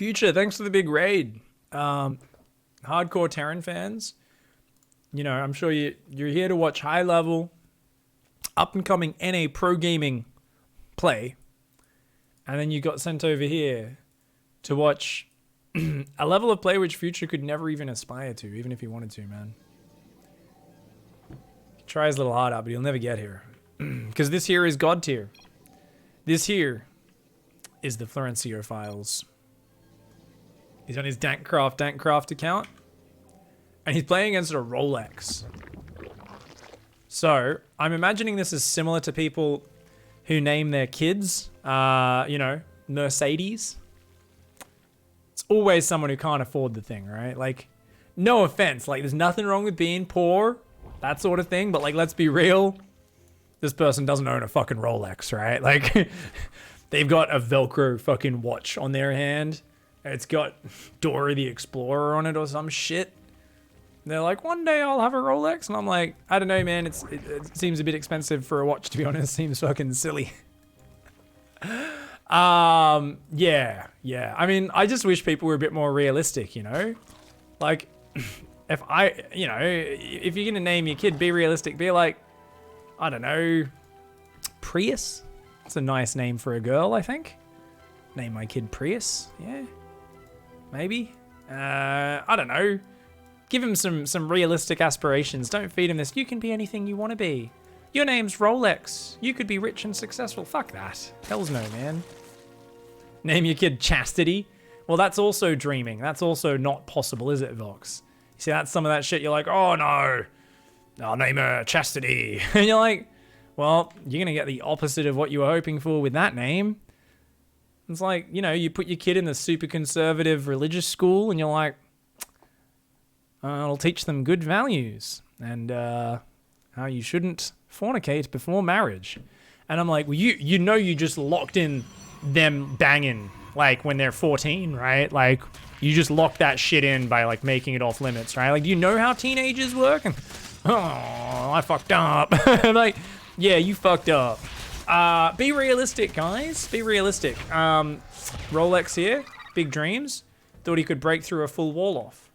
Future, thanks for the big raid. Hardcore Terran fans, you know, I'm sure you're here to watch high level, up and coming NA pro gaming play, and then you got sent over here to watch a level of play which Future could never even aspire to, even if he wanted to, man. He tries a little harder, but he'll never get here. Because this here is God tier. This here is the Florencio files. He's on his Dankcraft account. And he's playing against a Rolex. So, I'm imagining this is similar to people who name their kids, you know, Mercedes. It's always someone who can't afford the thing, right? Like, no offense. Like, there's nothing wrong with being poor, that sort of thing. But, like, let's be real. This person doesn't own a fucking Rolex, right? Like, they've got a Velcro fucking watch on their hand. It's got Dora the Explorer on it or some shit. They're like, one day I'll have a Rolex. And I'm like, I don't know, man. It seems a bit expensive for a watch, to be honest. Seems fucking silly. Yeah. I mean, I just wish people were a bit more realistic, you know? Like, if you're going to name your kid, be realistic. Be like, I don't know, Prius? It's a nice name for a girl, I think. Name my kid Prius. Yeah. Maybe. I don't know. Give him some realistic aspirations. Don't feed him this, you can be anything you want to be. Your name's Rolex. You could be rich and successful. Fuck that. Hell's no, man. Name your kid Chastity. Well, that's also dreaming. That's also not possible, is it, Vox? You see, that's some of that shit you're like, oh no, I'll name her Chastity. And you're like, well, you're going to get the opposite of what you were hoping for with that name. It's like, you know, you put your kid in the super conservative religious school and you're like, it'll teach them good values and how you shouldn't fornicate before marriage. And I'm like, well, you know you just locked in them banging like when they're 14, right? Like you just lock that shit in by like making it off limits, right? Like, do you know how teenagers work? And, oh, I fucked up. Like, yeah, you fucked up. Be realistic, guys. Be realistic. Rolex here, big dreams. Thought he could break through a full wall off.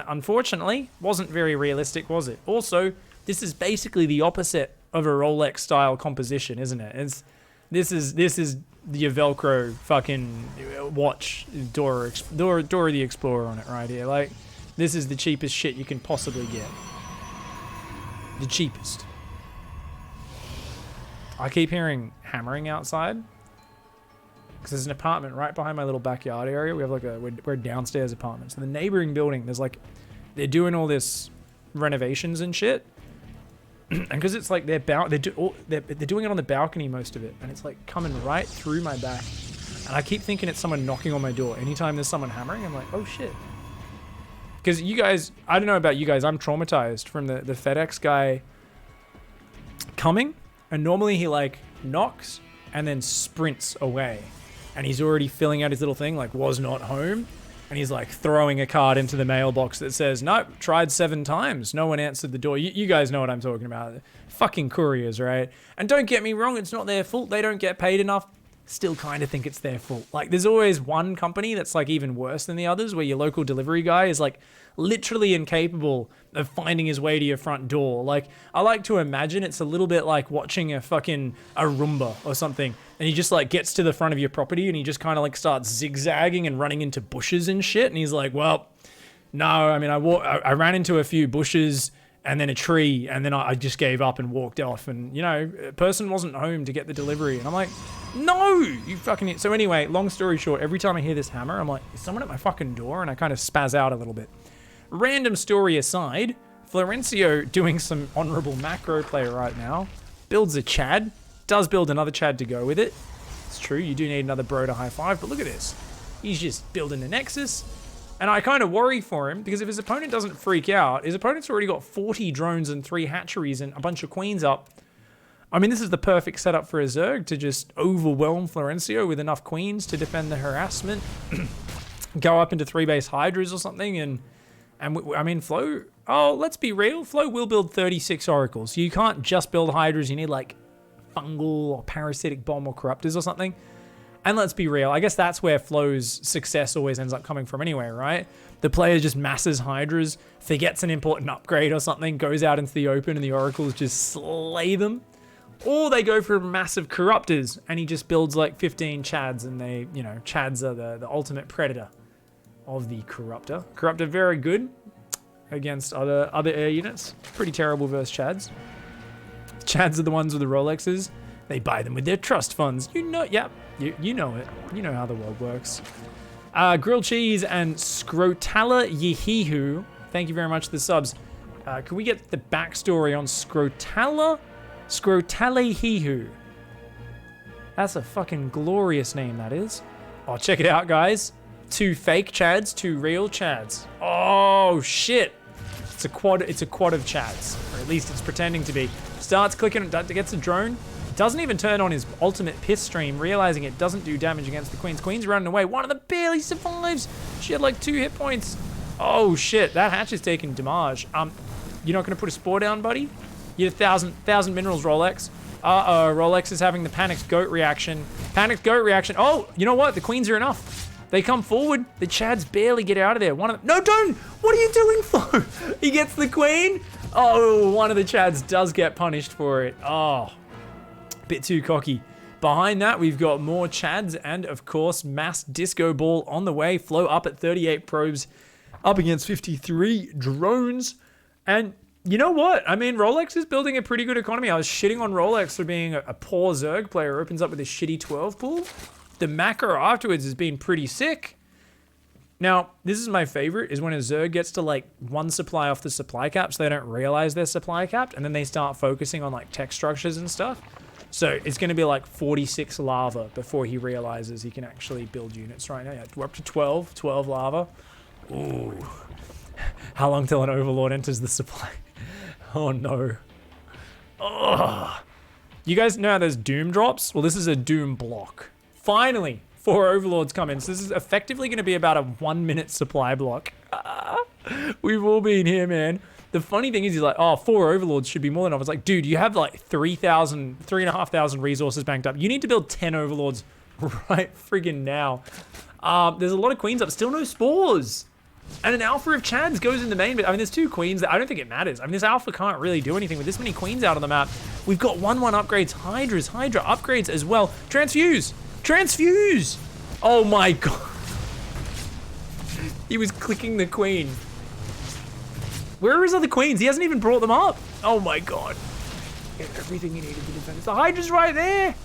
Unfortunately, wasn't very realistic, was it? Also, this is basically the opposite of a Rolex style composition, isn't it? This is the Velcro fucking watch Dora the Explorer on it right here. Like, this is the cheapest shit you can possibly get. The cheapest. I keep hearing hammering outside because there's an apartment right behind my little backyard area. We have like we're a downstairs apartment. So the neighboring building, there's like, they're doing all this renovations and shit. And because it's like they're doing it on the balcony, most of it, and it's like coming right through my back. And I keep thinking it's someone knocking on my door. Anytime there's someone hammering, I'm like, oh shit. Because you guys, I don't know about you guys, I'm traumatized from the FedEx guy coming, and normally he like knocks and then sprints away, and he's already filling out his little thing like was not home. And he's like throwing a card into the mailbox that says, nope, tried 7 times. No one answered the door. You guys know what I'm talking about. Fucking couriers, right? And don't get me wrong, it's not their fault. They don't get paid enough. Still kind of think it's their fault. Like, there's always one company that's like even worse than the others, where your local delivery guy is like literally incapable of finding his way to your front door. Like, I like to imagine it's a little bit like watching a Roomba or something, and he just like gets to the front of your property and he just kind of like starts zigzagging and running into bushes and shit. And he's like, well, no, I mean, I ran into a few bushes and then a tree, and then I just gave up and walked off. And, you know, a person wasn't home to get the delivery. And I'm like, no, you fucking... So anyway, long story short, every time I hear this hammer, I'm like, is someone at my fucking door? And I kind of spaz out a little bit. Random story aside, Florencio doing some honorable macro play right now. Builds a Chad. Does build another Chad to go with it. It's true, you do need another bro to high five, but look at this. He's just building a Nexus. And I kind of worry for him, because if his opponent doesn't freak out, his opponent's already got 40 drones and 3 hatcheries and a bunch of queens up. I mean, this is the perfect setup for a Zerg to just overwhelm Florencio with enough queens to defend the harassment. Go up into 3-base Hydras or something, and I mean, Flo, oh, let's be real, Flo will build 36 Oracles. You can't just build Hydras, you need like fungal or parasitic bomb or corruptors or something. And let's be real, I guess that's where Flow's success always ends up coming from anyway, right? The player just masses Hydras, forgets an important upgrade or something, goes out into the open and the Oracles just slay them. Or they go for massive Corruptors and he just builds like 15 Chads and they, you know, Chads are the ultimate predator of the Corruptor. Corruptor very good against other air units. Pretty terrible versus Chads. Chads are the ones with the Rolexes. They buy them with their trust funds. You know, yep, you know it. You know how the world works. Grilled Cheese and Scrotala Yehihu. Thank you very much for the subs. Can we get the backstory on Scrotala Yehihu? That's a fucking glorious name, that is. Oh, check it out, guys. 2 fake Chads, 2 real Chads. Oh, shit. It's a quad of Chads. Or at least it's pretending to be. Starts clicking, gets a drone. Doesn't even turn on his ultimate piss stream, realizing it doesn't do damage against the Queens. Queen's running away. One of them barely survives. She had like 2 hit points. Oh shit, that hatch is taking damage. You're not gonna put a spore down, buddy? You had 1,000 minerals, Rolex. Uh-oh, Rolex is having the panicked goat reaction. Panicked goat reaction. Oh, you know what? The Queens are enough. They come forward. The Chads barely get out of there. One of them. No, don't! What are you doing, Flo? He gets the Queen. Oh, one of the Chads does get punished for it. Oh. Bit too cocky. Behind that, we've got more Chads and, of course, mass disco ball on the way. Flow up at 38 probes, up against 53 drones. And you know what? I mean, Rolex is building a pretty good economy. I was shitting on Rolex for being a poor Zerg player. Opens up with a shitty 12 pool. The macro afterwards has been pretty sick. Now, this is my favorite, is when a Zerg gets to like 1 supply off the supply cap, so they don't realize they're supply capped, and then they start focusing on like tech structures and stuff. So it's going to be like 46 lava before he realizes he can actually build units right now. Yeah, we're up to 12 lava. Ooh. How long till an Overlord enters the supply? Oh no. Ugh. You guys know how there's Doom drops? Well, this is a Doom block. Finally, 4 Overlords come in. So this is effectively going to be about a 1-minute supply block. We've all been here, man. The funny thing is, he's like, oh, 4 Overlords should be more than enough. It's like, dude, you have like 3,500 resources banked up. You need to build 10 Overlords right friggin' now. There's a lot of Queens up, still no spores. And an Alpha of Chads goes in the main, but I mean, there's 2 Queens that I don't think it matters. I mean, this Alpha can't really do anything with this many Queens out on the map. We've got 1-1 upgrades, Hydra upgrades as well. Transfuse! Oh my God. He was clicking the Queen. Where are his other Queens? He hasn't even brought them up. Oh my God. Everything he needed to defend. The Hydra's right there.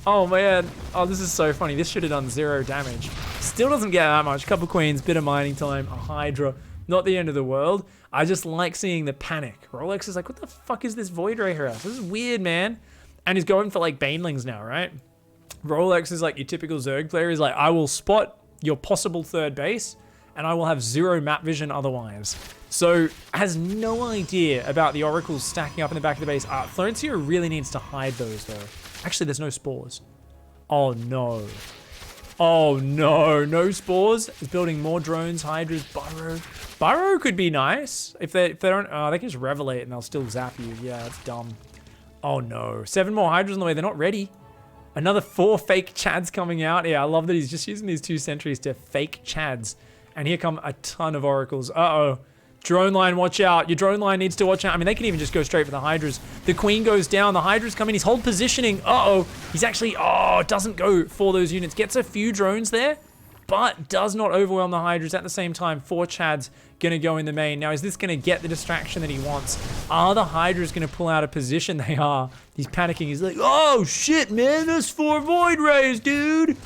Oh man. Oh, this is so funny. This should have done 0 damage. Still doesn't get that much. Couple Queens, bit of mining time, a Hydra. Not the end of the world. I just like seeing the panic. Rolex is like, what the fuck is this Void Ray harass? This is weird, man. And he's going for like Banelings now, right? Rolex is like your typical Zerg player. He's like, I will spot your possible 3rd base and I will have 0 map vision otherwise. So, has no idea about the Oracles stacking up in the back of the base. Florencia really needs to hide those, though. Actually, there's no spores. Oh, no. Oh, no. No spores. It's building more drones, Hydras, Burrow. Burrow could be nice. If they don't... they can just Revelate and they'll still zap you. Yeah, that's dumb. Oh, no. 7 more Hydras on the way. They're not ready. Another 4 fake Chads coming out. Yeah, I love that he's just using these 2 sentries to fake Chads. And here come a ton of Oracles. Uh-oh. Drone line, watch out. Your drone line needs to watch out. I mean, they can even just go straight for the Hydras. The Queen goes down. The Hydras come in. He's hold positioning. Uh-oh. He's actually, doesn't go for those units. Gets a few drones there, but does not overwhelm the Hydras. At the same time, 4 Chads going to go in the main. Now, is this going to get the distraction that he wants? Are the Hydras going to pull out of position? They are. He's panicking. He's like, oh, shit, man. There's 4 Void Rays, dude.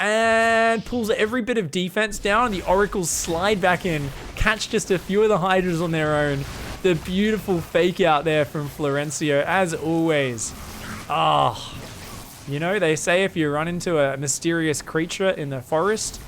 And pulls every bit of defense down. The Oracles slide back in, catch just a few of the Hydras on their own. The beautiful fake out there from Florencio, as always. You know, they say if you run into a mysterious creature in the forest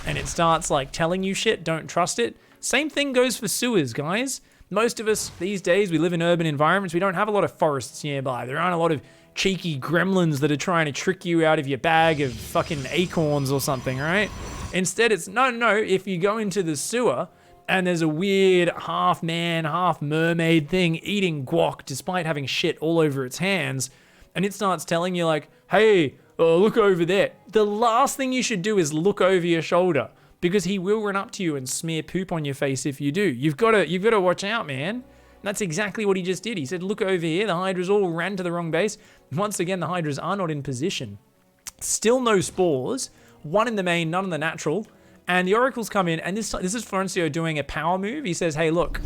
and it starts like telling you shit, don't trust it. Same thing goes for sewers, guys. Most of us these days, we live in urban environments. We don't have a lot of forests nearby. There aren't a lot of cheeky gremlins that are trying to trick you out of your bag of fucking acorns or something, right? Instead, it's no, if you go into the sewer and there's a weird half man, half mermaid thing eating guac despite having shit all over its hands, and it starts telling you like, hey, oh, look over there. The last thing you should do is look over your shoulder, because he will run up to you and smear poop on your face if you do. You've got to watch out, man. And that's exactly what he just did. He said, look over here. The Hydras all ran to the wrong base. Once again, the Hydras are not in position. Still no spores. One in the main, none in the natural. And the Oracles come in, and this is Florencio doing a power move. He says, hey, look,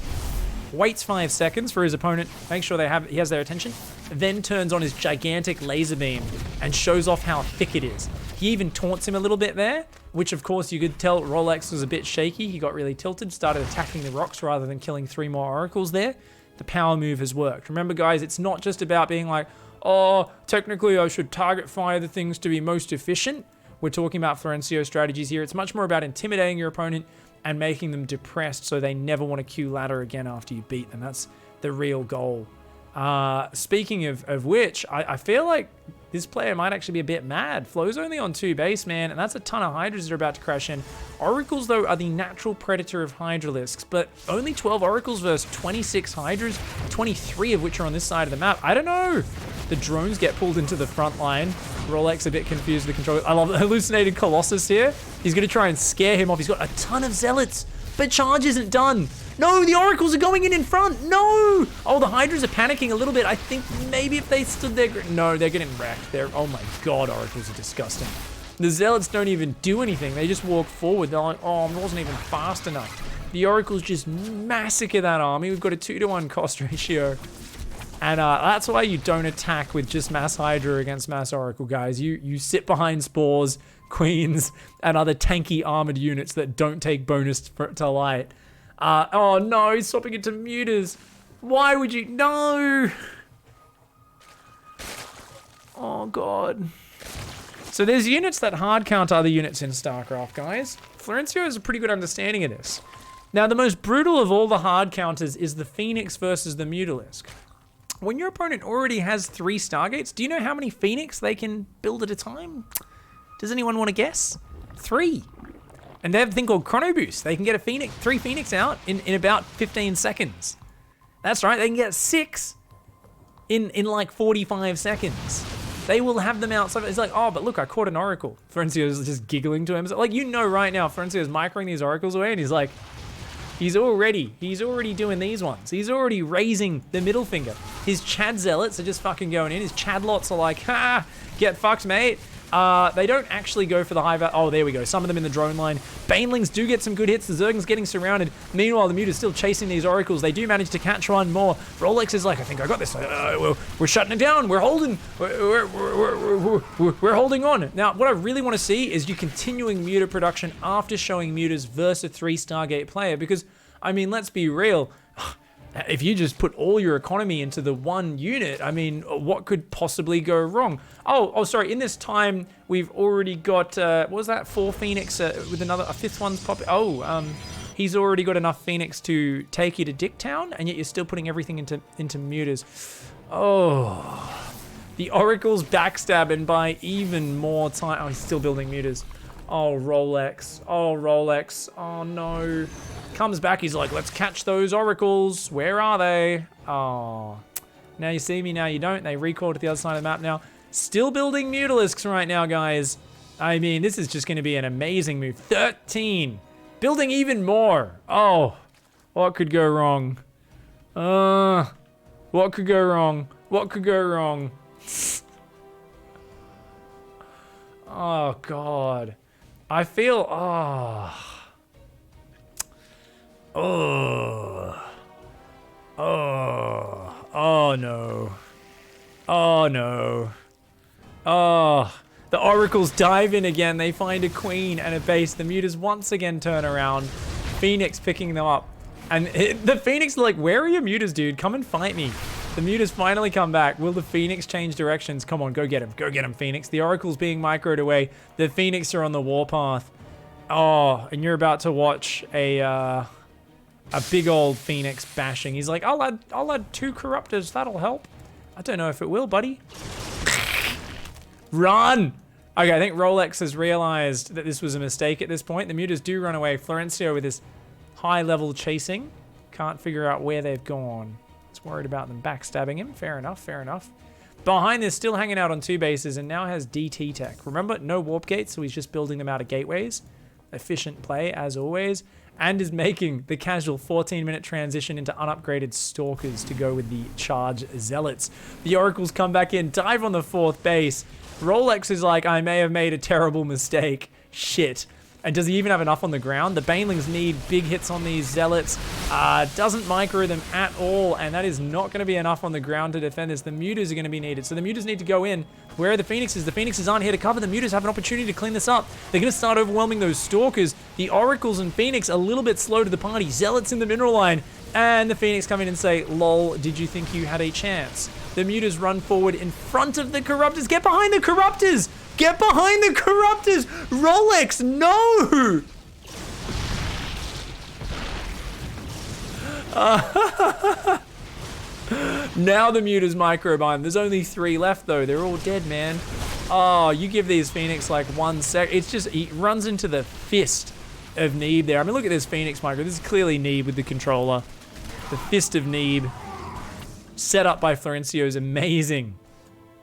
waits 5 seconds for his opponent, makes sure he has their attention, then turns on his gigantic laser beam and shows off how thick it is. He even taunts him a little bit there, which of course you could tell Rolex was a bit shaky. He got really tilted, started attacking the rocks rather than killing 3 more Oracles there. The power move has worked. Remember, guys, it's not just about being like, oh, technically I should target fire the things to be most efficient. We're talking about Florencio strategies here. It's much more about intimidating your opponent and making them depressed so they never want to queue ladder again after you beat them. That's the real goal. Speaking of which, I feel like this player might actually be a bit mad. Flo's only on 2 base, man, and that's a ton of Hydras that are about to crash in. Oracles, though, are the natural predator of Hydralisks, but only 12 Oracles versus 26 Hydras, 23 of which are on this side of the map. I don't know. The drones get pulled into the front line. Rolex a bit confused with the control. I love the hallucinated Colossus here. He's going to try and scare him off. He's got a ton of Zealots, but charge isn't done. No, the Oracles are going in front. No. Oh, the Hydras are panicking a little bit. I think maybe if they stood there. No, they're getting wrecked. Oh my God, Oracles are disgusting. The Zealots don't even do anything. They just walk forward. They're like, oh, I wasn't even fast enough. The Oracles just massacre that army. We've got a 2-to-1 cost ratio. And that's why you don't attack with just mass Hydra against mass Oracle, guys. You sit behind Spores, Queens, and other tanky armored units that don't take bonus to light. Oh no, he's swapping it to Mutas. Why would you? No! Oh God. So there's units that hard count other units in StarCraft, guys. Florencio has a pretty good understanding of this. Now, the most brutal of all the hard counters is the Phoenix versus the Mutalisk. When your opponent already has 3 Stargates, do you know how many Phoenix they can build at a time? Does anyone want to guess? 3. And they have a thing called Chrono Boost. They can get 3 Phoenix out in about 15 seconds. That's right, they can get 6 in like 45 seconds. They will have them out. So it's like, oh, but look, I caught an Oracle. Florencio's just giggling to him. Like, you know right now, Florencio's microing these Oracles away, and he's like, he's already doing these ones. He's already raising the middle finger. His Chad Zealots are just fucking going in. His Chadlots are like, ha, get fucked, mate. They don't actually go for the high value. Oh, there we go. Some of them in the drone line. Banelings do get some good hits. The Zerg's getting surrounded. Meanwhile, the Muta's still chasing these Oracles. They do manage to catch one more. Rolex is like, I think I got this. We're shutting it down. We're holding. We're holding on. Now, what I really want to see is you continuing Muta production after showing Mutas versus a 3 Stargate player. Because, I mean, let's be real. If you just put all your economy into the one unit, I mean, what could possibly go wrong? Oh, sorry. In this time, we've already got, what was that? 4 Phoenix with a 5th one's popping. Oh, he's already got enough Phoenix to take you to Dicktown, and yet you're still putting everything into Mutas. Oh, the Oracle's backstabbing by even more time. Oh, he's still building Mutas. Oh, Rolex. Oh, Rolex. Oh, no. Comes back, he's like, let's catch those Oracles. Where are they? Oh, now you see me, now you don't. They recall to the other side of the map now. Still building Mutalisks right now, guys. I mean, this is just going to be an amazing move. 13. Building even more. Oh, what could go wrong? What could go wrong? What could go wrong? Oh, God. I feel, oh, no. Oh, no. Oh, the Oracles dive in again. They find a Queen and a base. The Mutas once again turn around. Phoenix picking them up. And the Phoenix are like, where are your Mutas, dude? Come and fight me. The Mutas finally come back. Will the Phoenix change directions? Come on, go get him. Go get him, Phoenix. The Oracle's being microed away. The Phoenix are on the warpath. Oh, and you're about to watch a big old Phoenix bashing. He's like, I'll add 2 Corruptors. That'll help. I don't know if it will, buddy. Run! Okay, I think Rolex has realized that this was a mistake at this point. The Mutas do run away. Florencio with his high-level chasing. Can't figure out where they've gone. He's worried about them backstabbing him. Fair enough, fair enough. Behind this, still hanging out on 2 bases, and now has DT tech. Remember, no warp gates, so he's just building them out of gateways. Efficient play, as always. And is making the casual 14-minute transition into unupgraded Stalkers to go with the Charge Zealots. The Oracles come back in, dive on the 4th base. Rolex is like, I may have made a terrible mistake. Shit. And does he even have enough on the ground? The Banelings need big hits on these Zealots. Doesn't micro them at all, and that is not going to be enough on the ground to defend this. The Mutas are going to be needed, so the Mutas need to go in. Where are the Phoenixes? The Phoenixes aren't here to cover. The Mutas have an opportunity to clean this up. They're going to start overwhelming those Stalkers. The Oracles and Phoenix a little bit slow to the party. Zealots in the mineral line, and the Phoenix come in and say, lol, did you think you had a chance? The Mutas run forward in front of the Corruptors. Get behind the Corruptors! Get behind the Corruptors! Rolex, no! Now the Mutas microbiome. There's only 3 left, though. They're all dead, man. Oh, you give these Phoenix like 1 sec. It's just, he runs into the fist of Neeb there. I mean, look at this Phoenix micro. This is clearly Neeb with the controller. The fist of Neeb. Set up by Florencio's amazing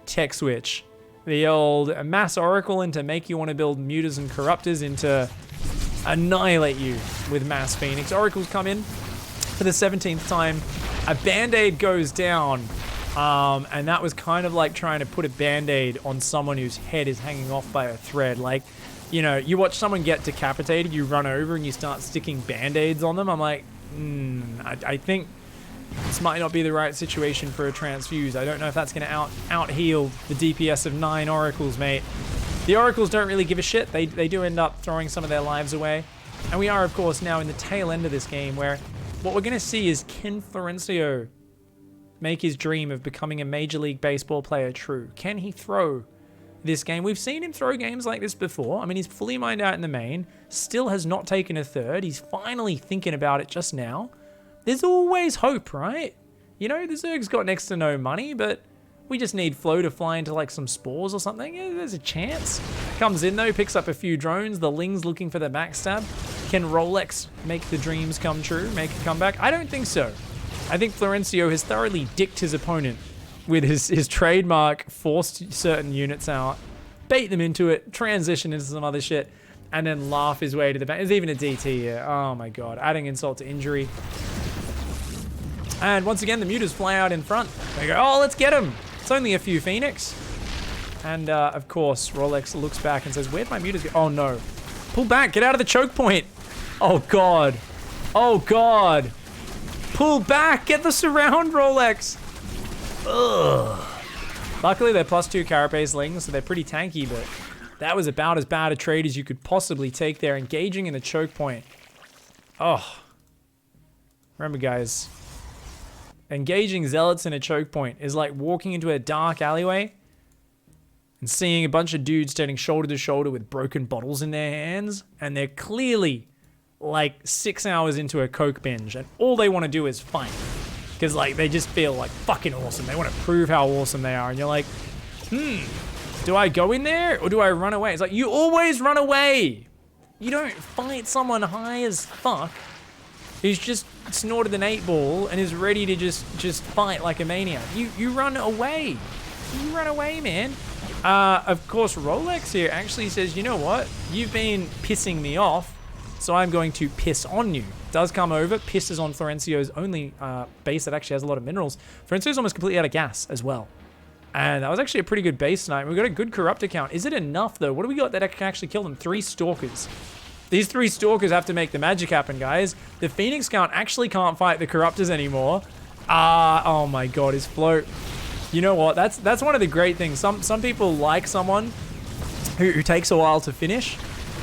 tech switch. The old Mass Oracle into make you want to build Mutas and Corruptors into annihilate you with Mass Phoenix. Oracles come in for the 17th time. A Band-Aid goes down. And that was kind of like trying to put a Band-Aid on someone whose head is hanging off by a thread. Like, you know, you watch someone get decapitated, you run over and you start sticking Band-Aids on them. I'm like, I think this might not be the right situation for a transfuse. I don't know if that's going to out-heal the DPS of 9 Oracles, mate. The Oracles don't really give a shit. They do end up throwing some of their lives away. And we are, of course, now in the tail end of this game where what we're going to see is, can Florencio make his dream of becoming a Major League Baseball player true? Can he throw this game? We've seen him throw games like this before. I mean, he's fully mined out in the main. Still has not taken a third. He's finally thinking about it just now. There's always hope, right? You know, the Zerg's got next to no money, but we just need Flo to fly into like some spores or something. Yeah, there's a chance. Comes in though, picks up a few drones. The Ling's looking for the backstab. Can Rolex make the dreams come true, make a comeback? I don't think so. I think Florencio has thoroughly dicked his opponent with his trademark, forced certain units out, bait them into it, transition into some other shit, and then laugh his way to the back. There's even a DT here. Oh my god, adding insult to injury. And once again, the Mutas fly out in front. They go, oh, let's get him. It's only a few Phoenix. And of course, Rolex looks back and says, where'd my Mutas go? Oh no. Pull back, get out of the choke point. Oh god. Oh god. Pull back, get the surround, Rolex. Ugh. Luckily, they're +2 Carapace Lings, so they're pretty tanky, but that was about as bad a trade as you could possibly take there, engaging in the choke point. Oh. Remember, guys, engaging Zealots in a choke point is like walking into a dark alleyway and seeing a bunch of dudes standing shoulder to shoulder with broken bottles in their hands, and they're clearly like 6 hours into a coke binge, and all they want to do is fight. Because like they just feel like fucking awesome. They want to prove how awesome they are, and you're like, do I go in there or do I run away? It's like, you always run away. You don't fight someone high as fuck who's just snorted an 8-ball and is ready to just fight like a maniac. You run away. You run away, man. Of course, Rolex here actually says, you know what? You've been pissing me off, so I'm going to piss on you. Does come over, pisses on Florencio's only base that actually has a lot of minerals. Florencio's almost completely out of gas as well. And that was actually a pretty good base tonight. We've got a good Corruptor count. Is it enough, though? What do we got that can actually kill them? 3 Stalkers. These 3 Stalkers have to make the magic happen, guys. The Phoenix count actually can't fight the Corruptors anymore. Oh my god, his float. You know what? That's one of the great things. Some people like someone who takes a while to finish.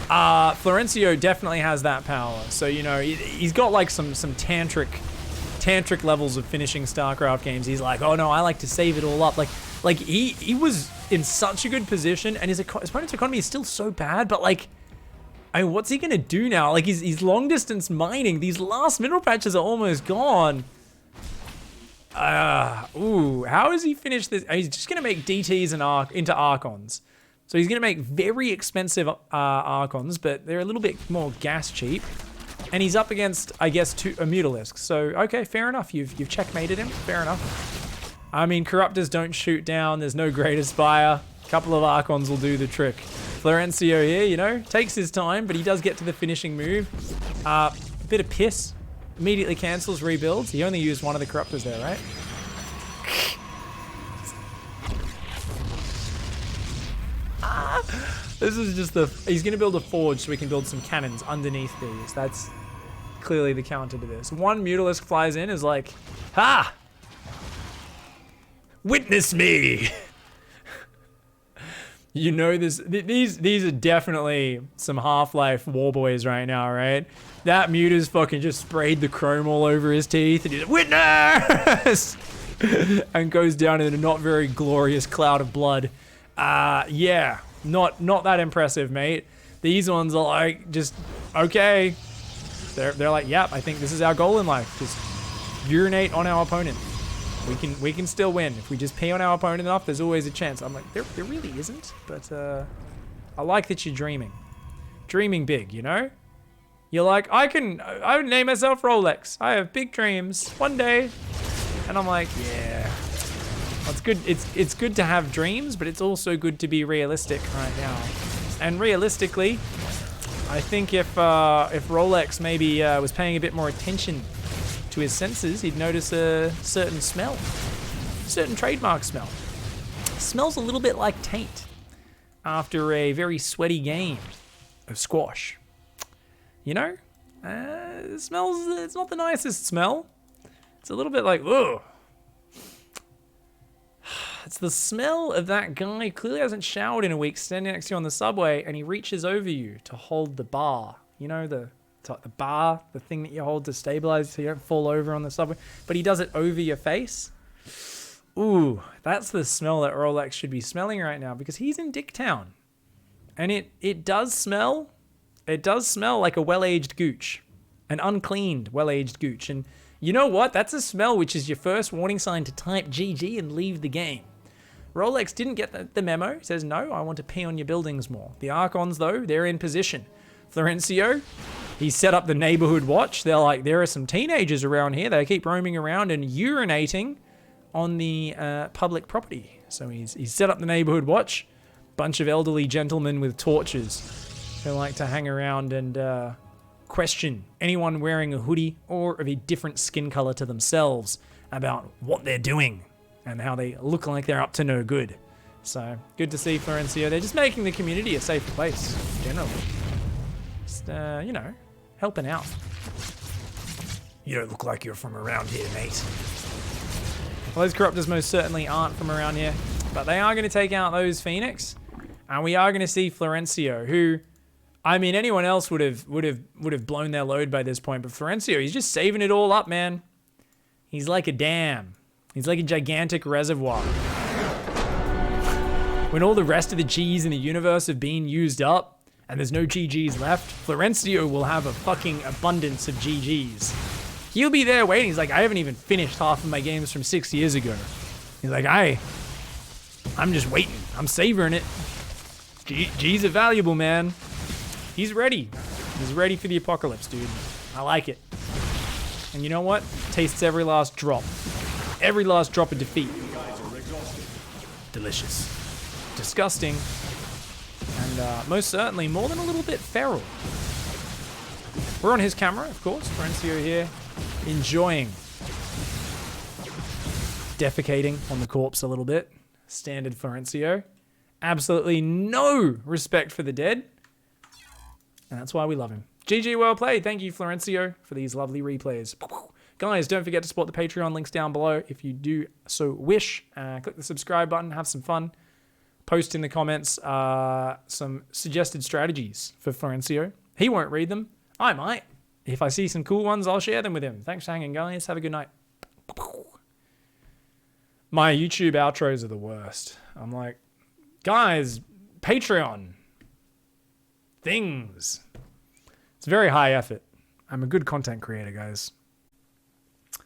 Florencio definitely has that power. So, you know, he's got like some tantric levels of finishing StarCraft games. He's like, oh no, I like to save it all up. Like he was in such a good position, and his opponent's economy is still so bad, but like, I mean, what's he gonna do now? Like, he's long distance mining. These last mineral patches are almost gone. Ooh, how does he finish this? He's just gonna make DTs and into Archons. So he's gonna make very expensive Archons, but they're a little bit more gas cheap. And he's up against, I guess, a Mutalisk. So, okay, fair enough. You've checkmated him. Fair enough. I mean, Corruptors don't shoot down. There's no Great Aspire. A couple of Archons will do the trick. Florencio here, you know, takes his time, but he does get to the finishing move. A bit of piss. Immediately cancels, rebuilds. He only used one of the Corruptors there, right? This is just he's going to build a forge so we can build some cannons underneath these. That's clearly the counter to this. One Mutalisk flies in, is like, ha! Witness me! You know this. These are definitely some Half-Life war boys right now, right? That Muta's fucking just sprayed the chrome all over his teeth and he's like, witness! And goes down in a not very glorious cloud of blood. Yeah, not that impressive, mate. These ones are like, just, okay. They're like, yep, I think this is our goal in life. Just urinate on our opponent. We can still win. If we just pee on our opponent enough, there's always a chance. I'm like, there really isn't, but I like that you're dreaming. Dreaming big, you know? You're like, I would name myself Rolex. I have big dreams one day. And I'm like, yeah. Well, it's good. It's good to have dreams, but it's also good to be realistic right now. And realistically, I think if Rolex maybe was paying a bit more attention to his senses, he'd notice a certain smell, certain trademark smell. It smells a little bit like taint after a very sweaty game of squash. You know, it smells. It's not the nicest smell. It's a little bit like, ugh. It's the smell of that guy who clearly hasn't showered in a week, standing next to you on the subway, and he reaches over you to hold the bar. You know, the bar, the thing that you hold to stabilize so you don't fall over on the subway. But he does it over your face. Ooh, that's the smell that Rolex should be smelling right now, because he's in Dicktown. And it does smell. It does smell like a well-aged gooch. An uncleaned, well-aged gooch. And you know what? That's a smell which is your first warning sign to type GG and leave the game. Rolex didn't get the memo. He says, no, I want to pee on your buildings more. The Archons, though, they're in position. Florencio, he set up the neighborhood watch. They're like, there are some teenagers around here. They keep roaming around and urinating on the public property. So he's set up the neighborhood watch. Bunch of elderly gentlemen with torches who like to hang around and question anyone wearing a hoodie or of a different skin color to themselves about what they're doing and how they look like they're up to no good. So good to see Florencio. They're just making the community a safer place generally. Just, you know, helping out. You don't look like you're from around here, mate. Well, those Corruptors most certainly aren't from around here, but they are going to take out those Phoenix, and we are going to see Florencio, who, I mean, anyone else would have blown their load by this point, but Florencio, he's just saving it all up, man. He's like a dam. He's like a gigantic reservoir. When all the rest of the Gs in the universe have been used up, and there's no GGs left, Florencio will have a fucking abundance of GGs. He'll be there waiting. He's like, I haven't even finished half of my games from 6 years ago. He's like, I'm just waiting. I'm savoring it. G's are valuable, man. He's ready. He's ready for the apocalypse, dude. I like it. And you know what? Tastes every last drop. Every last drop of defeat. Delicious. Disgusting. And most certainly more than a little bit feral. We're on his camera, of course. Florencio here, enjoying defecating on the corpse a little bit. Standard Florencio. Absolutely no respect for the dead. And that's why we love him. GG, well played. Thank you, Florencio, for these lovely replays. Guys, don't forget to support the Patreon. Links down below if you do so wish. Click the subscribe button. Have some fun. Post in the comments some suggested strategies for Florencio. He won't read them. I might. If I see some cool ones, I'll share them with him. Thanks for hanging, guys. Have a good night. My YouTube outros are the worst. I'm like, guys, Patreon. Things. It's very high effort. I'm a good content creator, guys.